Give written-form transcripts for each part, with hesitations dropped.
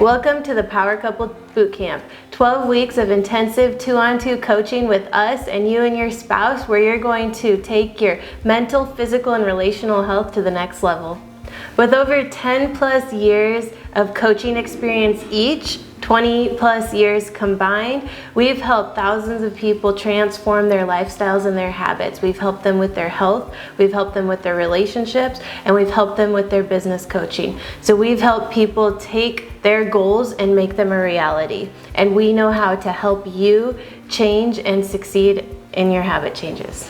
Welcome to the Power Couple Bootcamp, 12 weeks of intensive 2-on-2 coaching with us and you and your spouse, where you're going to take your mental, physical, and relational health to the next level. With over 10 plus years of coaching experience each, 20 plus years combined, we've helped thousands of people transform their lifestyles and their habits. We've helped them with their health, we've helped them with their relationships, and we've helped them with their business coaching. So we've helped people take their goals and make them a reality. And we know how to help you change and succeed in your habit changes.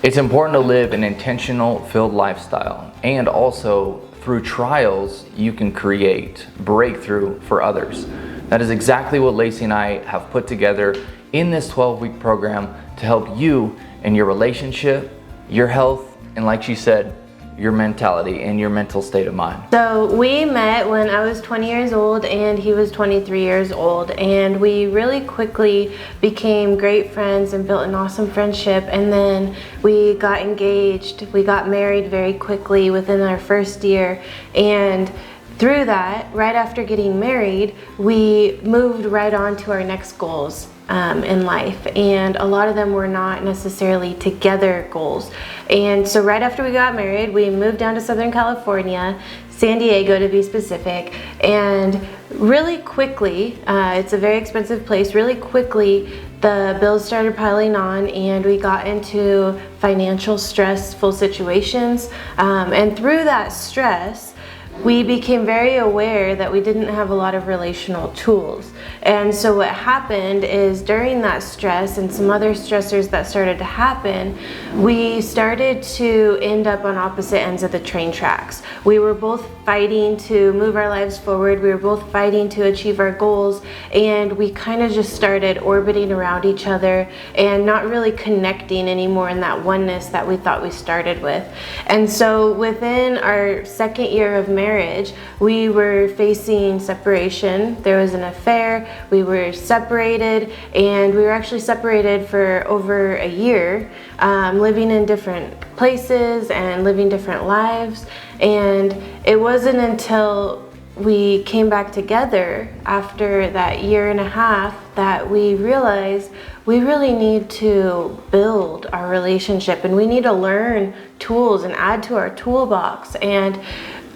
It's important to live an intentional, filled lifestyle, and also through trials, you can create breakthrough for others. That is exactly what Lacey and I have put together in this 12-week program to help you in your relationship, your health, and like she said, your mentality and your mental state of mind. So we met when I was 20 years old and he was 23 years old, and we really quickly became great friends and built an awesome friendship, and then we got engaged. We got married very quickly within our first year, and through that, right after getting married, we moved right on to our next goals in life, and a lot of them were not necessarily together goals. And so right after we got married, we moved down to Southern California, San Diego to be specific, and really quickly, it's a very expensive place, really quickly the bills started piling on and we got into financial stressful situations, and through that stress, we became very aware that we didn't have a lot of relational tools. And so what happened is, during that stress and some other stressors that started to happen, we started to end up on opposite ends of the train tracks. We were both fighting to move our lives forward. We were both fighting to achieve our goals, and we kind of just started orbiting around each other and not really connecting anymore in that oneness that we thought we started with. And so within our second year of marriage, we were facing separation. There was an affair. We were separated, and we were actually separated for over a year, living in different places and living different lives. And it wasn't until we came back together after that year and a half that we realized we really need to build our relationship, and we need to learn tools and add to our toolbox and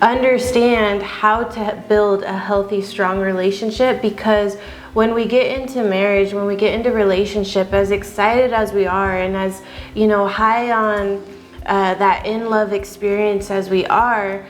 understand how to build a healthy, strong relationship. Because when we get into marriage, when we get into relationship, as excited as we are and as, high on that in-love experience as we are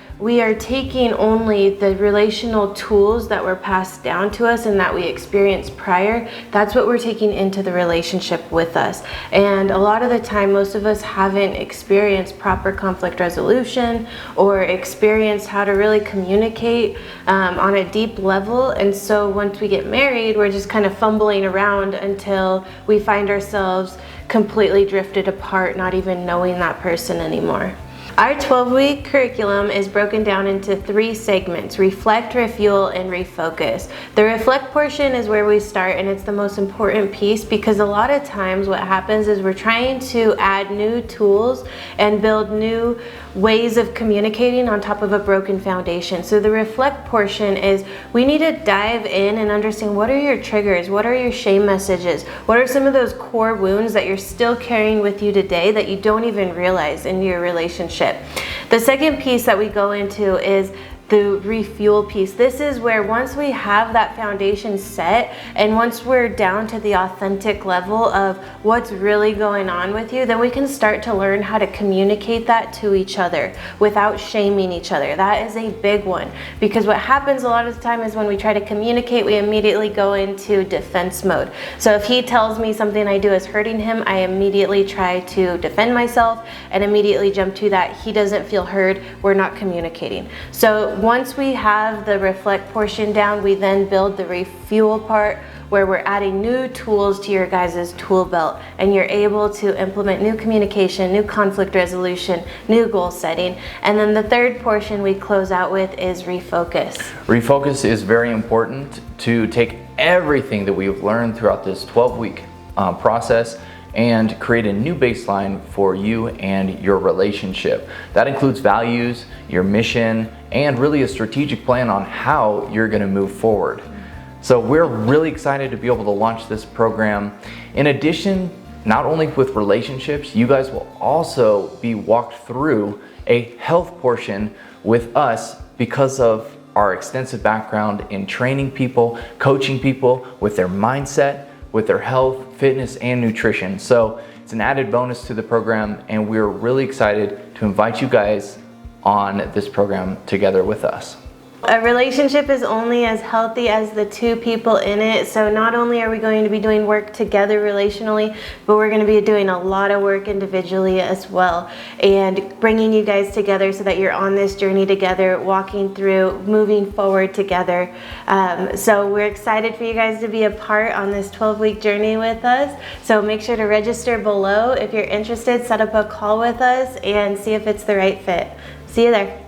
taking only the relational tools that were passed down to us and that we experienced prior. That's what we're taking into the relationship with us. And a lot of the time, most of us haven't experienced proper conflict resolution or experienced how to really communicate on a deep level. And so once we get married, we're just kind of fumbling around until we find ourselves completely drifted apart, not even knowing that person anymore. Our 12-week curriculum is broken down into 3 segments: reflect, refuel, and refocus. The reflect portion is where we start, and it's the most important piece, because a lot of times what happens is we're trying to add new tools and build new ways of communicating on top of a broken foundation. So the reflect portion is, we need to dive in and understand, what are your triggers? What are your shame messages? What are some of those core wounds that you're still carrying with you today that you don't even realize in your relationship? The second piece that we go into is the refuel piece. This is where, once we have that foundation set and once we're down to the authentic level of what's really going on with you, then we can start to learn how to communicate that to each other without shaming each other. That is a big one, because what happens a lot of the time is when we try to communicate, we immediately go into defense mode. So if he tells me something I do is hurting him, I immediately try to defend myself and immediately jump to that. He doesn't feel heard, we're not communicating. So once we have the reflect portion down, we then build the refuel part, where we're adding new tools to your guys' tool belt, and you're able to implement new communication, new conflict resolution, new goal setting. And then the third portion we close out with is refocus. Refocus is very important to take everything that we've learned throughout this 12-week process and create a new baseline for you and your relationship. That includes values, your mission, and really a strategic plan on how you're going to move forward. So we're really excited to be able to launch this program. In addition, not only with relationships, you guys will also be walked through a health portion with us because of our extensive background in training people, coaching people with their mindset, with their health, fitness, and nutrition. So it's an added bonus to the program, and we're really excited to invite you guys on this program together with us. A relationship is only as healthy as the two people in it. So not only are we going to be doing work together relationally, but we're going to be doing a lot of work individually as well, and bringing you guys together so that you're on this journey together, walking through, moving forward together. So we're excited for you guys to be a part on this 12-week journey with us. So make sure to register below if you're interested. Set up a call with us and see if it's the right fit. See you there.